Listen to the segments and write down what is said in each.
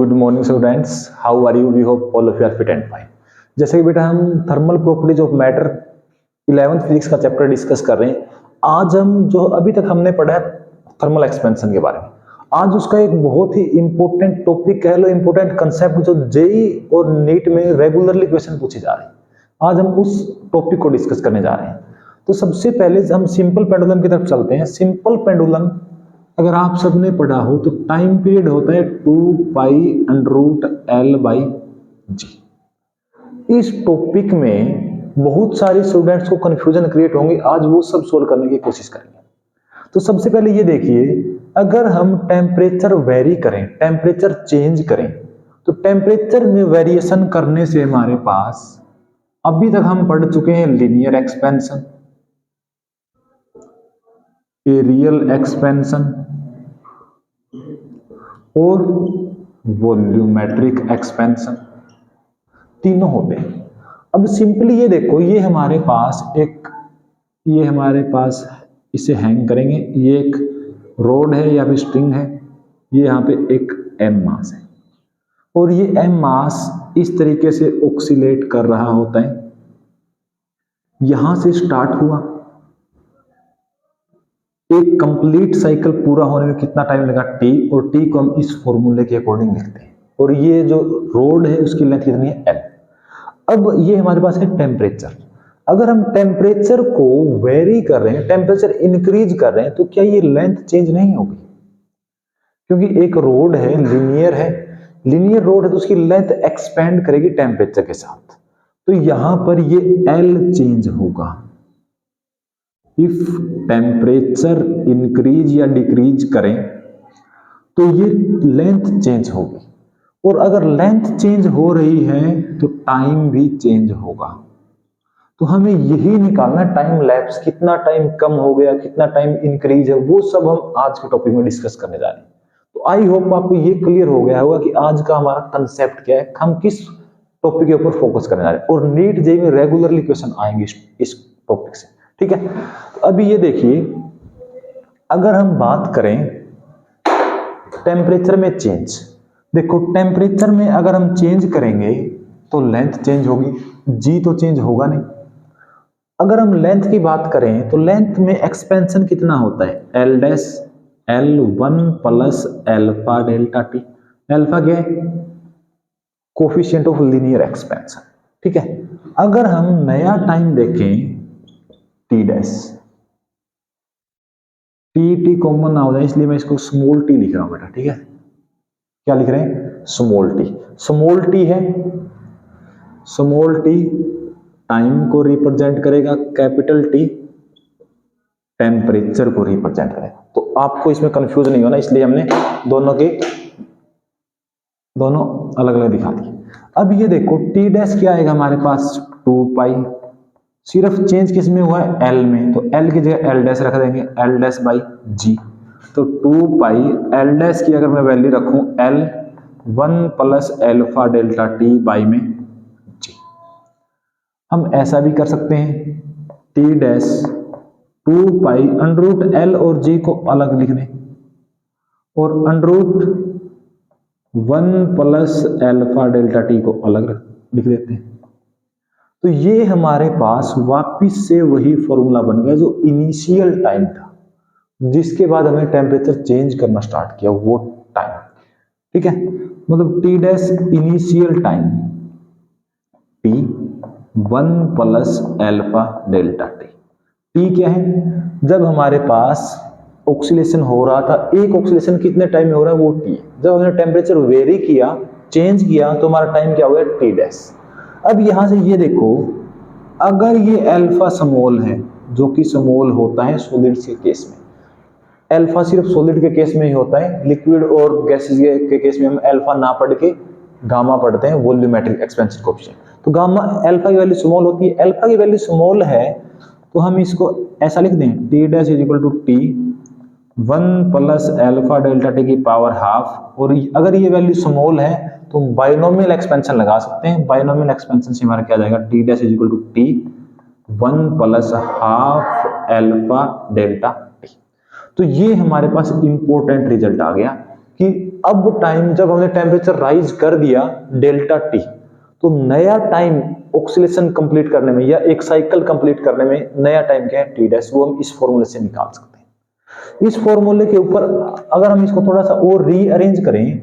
Good morning students, how are you? We hope all of you are fit and fine. जैसे कि बेटा हम thermal properties of matter 11th physics का chapter discuss कर रहे हैं। आज हम जो अभी तक हमने पढ़ा है थर्मल एक्सपेंशन के बारे में, आज उसका एक बहुत ही इंपॉर्टेंट टॉपिक कह लो, इंपॉर्टेंट कंसेप्ट जो जेई और नीट में रेगुलरली क्वेश्चन पूछे जा रहे हैं, आज हम उस टॉपिक को डिस्कस करने जा रहे हैं। तो सबसे पहले हम सिंपल पेंडुलम की तरफ चलते हैं। सिंपल पेंडुलम अगर आप सबने पढ़ा हो तो टाइम पीरियड होता है 2π√L/g। इस टॉपिक में बहुत सारे स्टूडेंट्स को कंफ्यूजन क्रिएट होंगे, आज वो सब सोल्व करने की कोशिश करेंगे। तो सबसे पहले ये देखिए, अगर हम टेम्परेचर वेरी करें, टेम्परेचर चेंज करें, तो टेम्परेचर में वेरिएशन करने से हमारे पास अभी तक हम पढ़ चुके हैं लीनियर एक्सपेंशन, एरियल एक्सपेंशन और वॉल्यूमेट्रिक एक्सपेंशन, तीनों होते हैं। अब सिंपली ये देखो, ये हमारे पास इसे हैंग करेंगे, ये एक रोड है या फिर स्ट्रिंग है, ये यहाँ पे एक एम मास है और ये एम मास इस तरीके से ऑक्सीलेट कर रहा होता है। यहां से स्टार्ट हुआ, एक कंप्लीट साइकिल पूरा होने में कितना टाइम लगा? टी, और टी को हम इस फॉर्मूले के अकॉर्डिंग लिखते हैं। और ये जो रोड है उसकी लेंथ कितनी है? एल। अब ये हमारे पास है टेम्परेचर। अगर हम टेम्परेचर को वेरी कर रहे हैं, टेम्परेचर इंक्रीज कर रहे हैं, तो क्या ये लेंथ चेंज नहीं होगी? क्योंकि एक रोड है, लीनियर रोड है, तो उसकी लेंथ एक्सपेंड करेगी टेम्परेचर के साथ। तो यहां पर ये एल चेंज होगा। इफ टेम्परेचर इंक्रीज या डिक्रीज करें तो ये लेंथ चेंज होगी, और अगर लेंथ चेंज हो रही है तो टाइम भी चेंज होगा। तो हमें यही निकालना, टाइम लैप्स, कितना टाइम कम हो गया, कितना टाइम इंक्रीज है, वो सब हम आज के टॉपिक में डिस्कस करने जा रहे हैं। तो आई होप आपको ये क्लियर हो गया होगा कि आज का हमारा कंसेप्ट क्या है, हम किस टॉपिक के ऊपर फोकस करने जा रहे हैं। और नीट जेईई में रेगुलरली क्वेश्चन आएंगे इस टॉपिक से, ठीक है। तो अभी ये देखिए, अगर हम बात करें टेम्परेचर में चेंज, देखो टेम्परेचर में अगर हम चेंज करेंगे तो लेंथ चेंज होगी, जी तो चेंज होगा नहीं। अगर हम लेंथ की बात करें तो लेंथ में एक्सपेंशन कितना होता है? L dash L1 plus alpha delta T. Alpha क्या है? कोफिशिएंट ऑफ लीनियर एक्सपेंशन, ठीक है। अगर हम नया टाइम देखें टी डैश, टी कॉमन ना हो जाए इसलिए मैं इसको स्मॉल टी लिख रहा हूं बेटा, ठीक है। क्या लिख रहे हैं? Small T. स्मॉल टी है, स्मॉल टी टाइम को रिप्रेजेंट करेगा, कैपिटल टी टेम्परेचर को रिप्रेजेंट करेगा। तो आपको इसमें कंफ्यूज नहीं होना, इसलिए हमने दोनों अलग अलग दिखा दिए। अब ये देखो टी डैश क्या आएगा हमारे पास? 2π, सिर्फ चेंज किस में हुआ है? एल में, तो एल की जगह एल डैश रख देंगे, एल डैश बाई जी। तो 2π एल डैश की अगर मैं वैल्यू रखूं L1 plus alpha delta T by में जी। हम ऐसा भी कर सकते हैं, टी डैश 2π √L और जी को अलग लिख दें और √1 प्लस अल्फा डेल्टा टी को अलग लिख देते हैं। तो ये हमारे पास वापिस से वही फॉर्मूला बन गया जो इनिशियल टाइम था, जिसके बाद हमने टेम्परेचर चेंज करना स्टार्ट किया, वो टाइम, ठीक है। मतलब T dash initial time T1 plus alpha delta T. T क्या है? जब हमारे पास ऑक्सीलेशन हो रहा था, एक ऑक्सीलेशन कितने टाइम में हो रहा है? वो टी। जब हमने टेम्परेचर वेरी किया, चेंज किया, तो हमारा टाइम क्या हो गया? T dash. अब यहां से ये देखो, अगर ये अल्फा स्मॉल है, जो कि स्मॉल होता है सॉलिड्स के केस में, अल्फा सिर्फ सॉलिड के केस में ही होता है, लिक्विड और गैसेस के केस में हम अल्फा ना पढ़ के गामा पढ़ते हैं, वॉल्यूमेट्रिक एक्सपेंशन कोएफिशिएंट। तो गामा अल्फा की वैल्यू स्मॉल होती है, अल्फा की वैल्यू स्मॉल है तो हम इसको ऐसा लिख दें, T dash is equal to T1 plus alpha delta T की पावर हाफ। और अगर ये वैल्यू स्मॉल है तो बाइनोमियल एक्सपेंशन लगा सकते हैं, बाइनोमियल एक्सपेंशन से हमारा क्या आ जाएगा? T dash is equal to T1 plus half alpha delta T. तो ये हमारे पास इंपॉर्टेंट रिजल्ट आ गया कि अब टाइम जब हमने टेम्परेचर राइज कर दिया डेल्टा टी, तो नया टाइम ऑक्सीलेशन कंप्लीट करने में या एक साइकिल कंप्लीट करने में नया टाइम क्या है, टी डैश, वो हम इस फॉर्मूले से निकाल सकते हैं। इस फॉर्मूले के ऊपर अगर हम इसको थोड़ा सा और रीअरेंज करें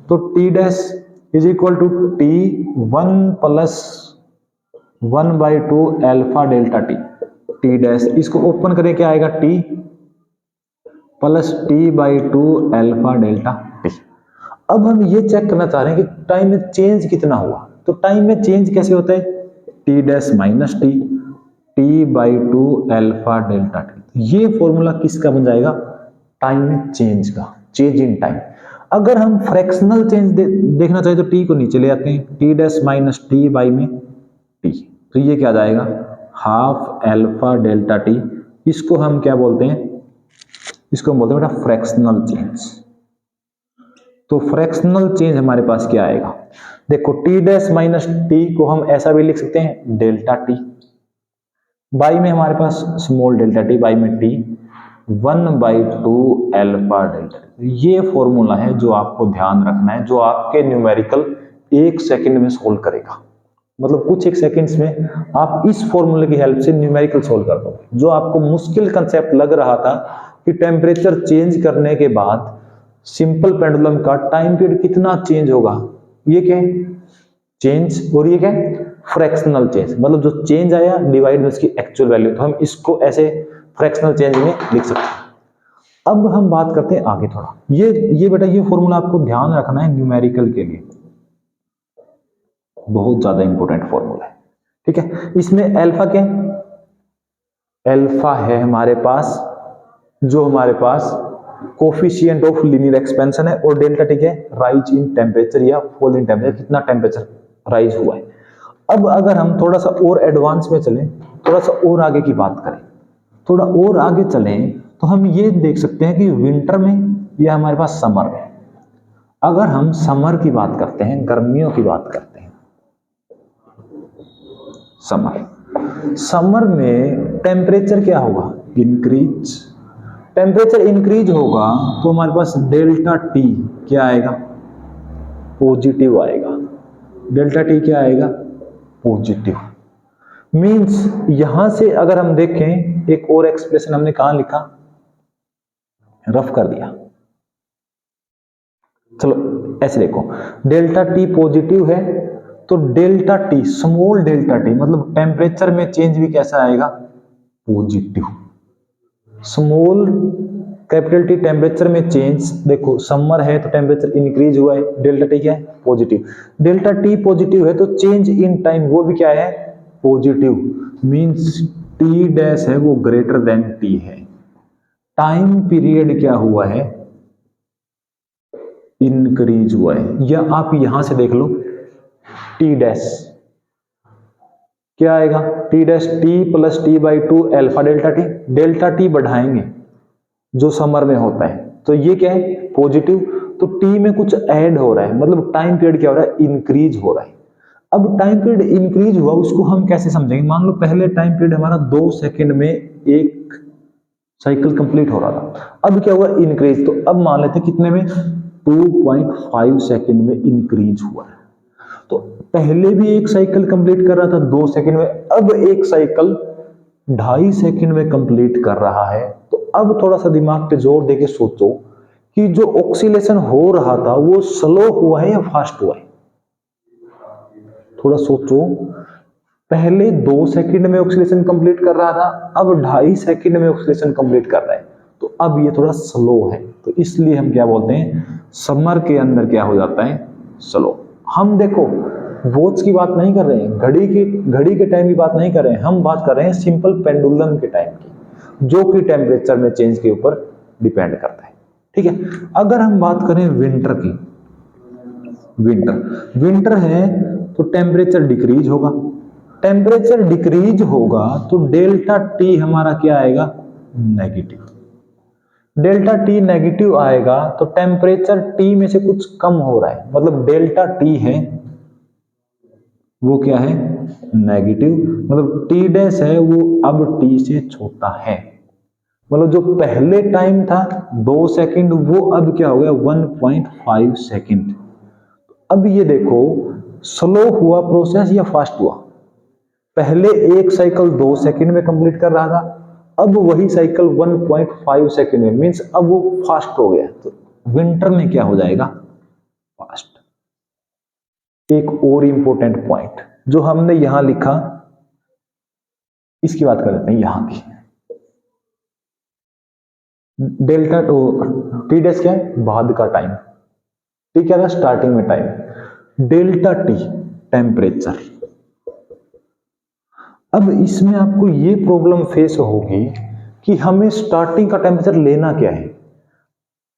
तो T dash is equal to T 1 plus 1/2 alpha delta T, T dash, इसको ओपन करें क्या आएगा, T plus t/2 alpha delta T. अब हम ये चेक करना चाह रहे हैं कि टाइम में चेंज कितना हुआ, तो टाइम में चेंज कैसे होता है, T dash minus T, t/2 alpha delta T. ये फॉर्मूला किसका बन जाएगा, टाइम में चेंज का, चेंज इन टाइम। अगर हम फ्रैक्शनल चेंज देखना चाहे तो टी को नीचे ले आते हैं, T dash minus T by में टी, तो ये क्या आ जाएगा, हाफ अल्फा डेल्टा टी। इसको हम क्या बोलते हैं, इसको हम बोलते हैं बेटा फ्रैक्शनल चेंज। तो फ्रैक्शनल चेंज हमारे पास क्या आएगा, देखो टी डैश माइनस टी को हम ऐसा भी लिख सकते हैं डेल्टा टी, बाई में हमारे पास स्मॉल डेल्टा टी, बाई में टी 1/2 अल्फा डेल्टा टी। ये फॉर्मूला है जो आपको ध्यान रखना है, जो आपके न्यूमेरिकल 1 सेकंड में सोल्व करेगा। मतलब कुछ एक सेकंड्स में आप इस फॉर्मूले की हेल्प से न्यूमेरिकल सोल्व कर दोगे। जो आपको मुश्किल कंसेप्ट लग रहा था कि टेम्परेचर चेंज करने के बाद सिंपल पेंडुलम का टाइम पीरियड कितना चेंज होगा, ये क्या है, चेंज, और ये क्या है, फ्रैक्शनल चेंज, मतलब जो चेंज आया डिवाइड में उसकी एक्चुअल वैल्यू, तो हम इसको ऐसे फ्रैक्शनल चेंज में लिख सकते हैं। अब हम बात करते हैं आगे थोड़ा, ये बेटा ये फॉर्मूला आपको ध्यान रखना है न्यूमेरिकल के लिए, बहुत ज्यादा इंपॉर्टेंट फॉर्मूला है, ठीक है। इसमें अल्फा क्या है, अल्फा है हमारे पास, जो हमारे पास कोफिशिएंट ऑफ लीनियर एक्सपेंशन है, और डेल्टा टी क्या है, राइज इन टेम्परेचर या फॉल इन टेम्परेचर, कितना टेम्परेचर राइज हुआ है। अब अगर हम थोड़ा सा और एडवांस में चलें, थोड़ा सा और आगे की बात करें, थोड़ा और आगे चलें, तो हम ये देख सकते हैं कि विंटर में या हमारे पास समर में, अगर हम समर की बात करते हैं, गर्मियों की बात करते हैं, समर में टेम्परेचर क्या होगा, इंक्रीज, टेम्परेचर इंक्रीज होगा तो हमारे पास डेल्टा टी क्या आएगा, पॉजिटिव आएगा, डेल्टा टी क्या आएगा, पॉजिटिव। मींस यहां से अगर हम देखें, एक और एक्सप्रेशन हमने कहां लिखा, रफ कर दिया, चलो ऐसे देखो, डेल्टा टी पॉजिटिव है तो delta T, small delta T, मतलब टेम्परेचर में चेंज भी कैसा आएगा, positive. Small capital T temperature में चेंज, देखो समर है तो टेम्परेचर इंक्रीज हुआ है, डेल्टा टी क्या है, पॉजिटिव। डेल्टा टी पॉजिटिव है तो चेंज इन टाइम वो भी क्या है, पॉजिटिव। मींस टी डैश है वो ग्रेटर देन टी है, टाइम पीरियड क्या हुआ है, इंक्रीज हुआ है। या आप यहां से देख लो, टी डैश क्या आएगा, T dash T plus t/2 alpha delta T, delta T बढ़ाएंगे जो समर में होता है, तो ये क्या है, पॉजिटिव। तो टी में कुछ ऐड हो रहा है, मतलब टाइम पीरियड क्या हो रहा है, इंक्रीज हो रहा है। अब टाइम पीरियड इंक्रीज हुआ, उसको हम कैसे समझेंगे, मान लो पहले टाइम पीरियड हमारा 2 सेकंड में एक साइकिल कंप्लीट हो रहा था, अब क्या हुआ, इंक्रीज, तो अब मान लेते कितने में, 2.5 सेकंड में इंक्रीज हुआ है। तो पहले भी एक साइकिल कंप्लीट कर रहा था 2 सेकंड में, अब एक साइकिल 2.5 सेकंड में कंप्लीट कर रहा है। तो अब थोड़ा सा दिमाग पे जोर देके सोचो कि जो ऑक्सीलेशन हो रहा था वो स्लो हुआ है या फास्ट हुआ है, थोड़ा सोचो। पहले 2 सेकंड में ऑक्सीलेशन कंप्लीट कर रहा था, अब 2.5 सेकंड में ऑक्सीलेशन कंप्लीट कर रहा है, तो अब ये थोड़ा स्लो है। तो इसलिए हम क्या बोलते हैं, समर के अंदर क्या हो जाता है, स्लो। हम देखो वॉच की बात नहीं कर रहे हैं, घड़ी के टाइम की बात नहीं कर रहे हैं, हम बात कर रहे हैं सिंपल पेंडुलम के टाइम की, जो कि टेम्परेचर में चेंज के ऊपर डिपेंड करता है, ठीक है। अगर हम बात करें विंटर की, विंटर है तो टेम्परेचर डिक्रीज होगा, टेम्परेचर डिक्रीज होगा तो डेल्टा टी हमारा क्या आएगा, नेगेटिव। डेल्टा टी नेगेटिव आएगा तो टेम्परेचर टी में से कुछ कम हो रहा है, मतलब डेल्टा टी है वो क्या है, नेगेटिव, मतलब टी डैश है वो अब टी से छोटा है। मतलब जो पहले टाइम था 2 सेकंड, वो अब क्या हो गया 1.5 सेकंड। अब ये देखो स्लो हुआ प्रोसेस या फास्ट हुआ? पहले एक साइकिल 2 सेकंड में कंप्लीट कर रहा था, अब वही साइकिल 1.5 सेकंड में, मींस अब वो फास्ट हो गया। तो विंटर में क्या हो जाएगा? फास्ट। एक और इंपॉर्टेंट पॉइंट जो हमने यहां लिखा, इसकी बात कर लेते हैं यहां की। डेल्टा टी डैश क्या है? बाद का टाइम। टी क्या था? स्टार्टिंग में टाइम। Delta T temperature. अब इसमें आपको ये प्रॉब्लम फेस होगी कि हमें स्टार्टिंग का टेम्परेचर लेना क्या है।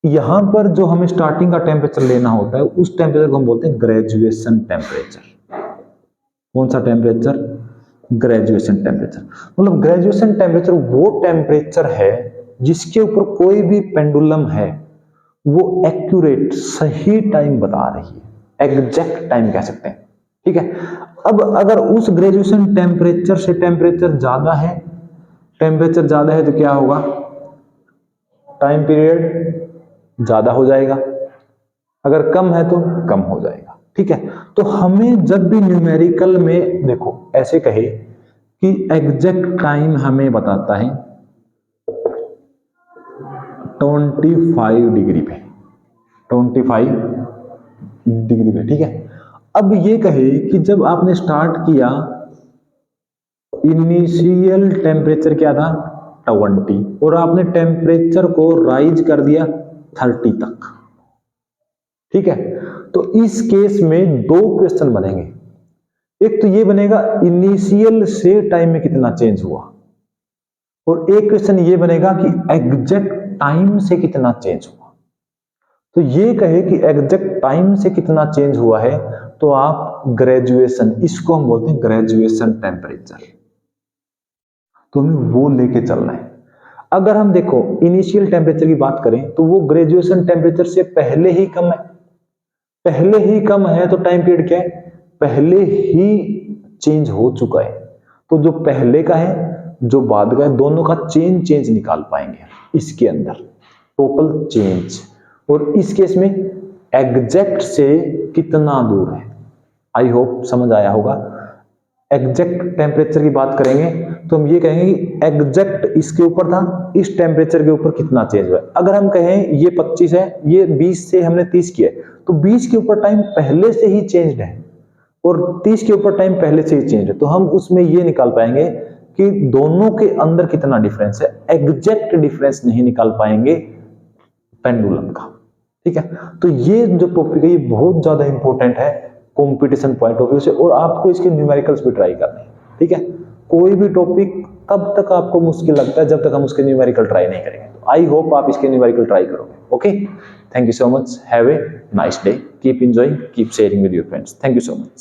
यहां पर जो हमें स्टार्टिंग का टेम्परेचर लेना होता है, उस टेम्परेचर को हम बोलते हैं ग्रेजुएशन टेम्परेचर। कौन सा टेम्परेचर? Graduation temperature. मतलब ग्रेजुएशन टेम्परेचर वो टेम्परेचर है जिसके ऊपर कोई भी पेंडुलम है वो एक्यूरेट सही टाइम बता रही है, एग्जैक्ट टाइम कह सकते हैं। ठीक है। अब अगर उस ग्रेजुएशन टेम्परेचर से टेम्परेचर ज्यादा है, टेम्परेचर ज्यादा है तो क्या होगा? टाइम पीरियड ज्यादा हो जाएगा, अगर कम है तो कम हो जाएगा। ठीक है। तो हमें जब भी न्यूमेरिकल में देखो ऐसे कहे कि एग्जैक्ट टाइम हमें बताता है 25 डिग्री पे, 25 डिग्री पे। ठीक है। अब ये कहे कि जब आपने स्टार्ट किया, इनिशियल टेम्परेचर क्या था? 20, और आपने टेम्परेचर को राइज कर दिया 30 तक। ठीक है। तो इस केस में दो क्वेश्चन बनेंगे। एक तो ये बनेगा इनिशियल से टाइम में कितना चेंज हुआ, और एक क्वेश्चन ये बनेगा कि एग्जैक्ट टाइम से कितना चेंज हुआ। तो ये कहे कि एग्जैक्ट टाइम से कितना चेंज हुआ है, तो आप ग्रेजुएशन, इसको हम बोलते हैं ग्रेजुएशन टेम्परेचर, तो हमें वो लेके चलना है। अगर हम देखो इनिशियल टेम्परेचर की बात करें तो वो ग्रेजुएशन टेम्परेचर से पहले ही कम है, पहले ही कम है तो टाइम पीरियड क्या है? पहले ही चेंज हो चुका है। तो जो पहले का है जो बाद का है, दोनों का चेंज निकाल पाएंगे इसके अंदर, टोटल चेंज। और इस केस में एग्जैक्ट से कितना दूर है, आई होप समझ आया होगा। एग्जैक्ट टेम्परेचर की बात करेंगे तो हम ये कहेंगे कि एग्जैक्ट इसके ऊपर था, इस टेम्परेचर के ऊपर कितना चेंज हुआ है। अगर हम कहें ये 25 है, ये 20 से हमने 30 किया, तो 20 के ऊपर टाइम पहले से ही चेंज्ड है और 30 के ऊपर टाइम पहले से ही चेंज है, तो हम उसमें ये निकाल पाएंगे कि दोनों के अंदर कितना डिफरेंस है। एग्जैक्ट डिफरेंस नहीं निकाल पाएंगे पेंडुलम का। ठीक है। तो ये जो टॉपिक है ये बहुत ज्यादा इंपॉर्टेंट है कंपटीशन पॉइंट ऑफ व्यू से, और आपको इसके न्यूमेरिकल्स भी ट्राई करने हैं। ठीक है। कोई भी टॉपिक तब तक आपको मुश्किल लगता है जब तक हम उसके न्यूमेरिकल ट्राई नहीं करेंगे। तो आई होप आप इसके न्यूमेरिकल ट्राई करोगे। Okay, thank you so much, have a nice day, keep enjoying, keep sharing with your friends. Thank you so much.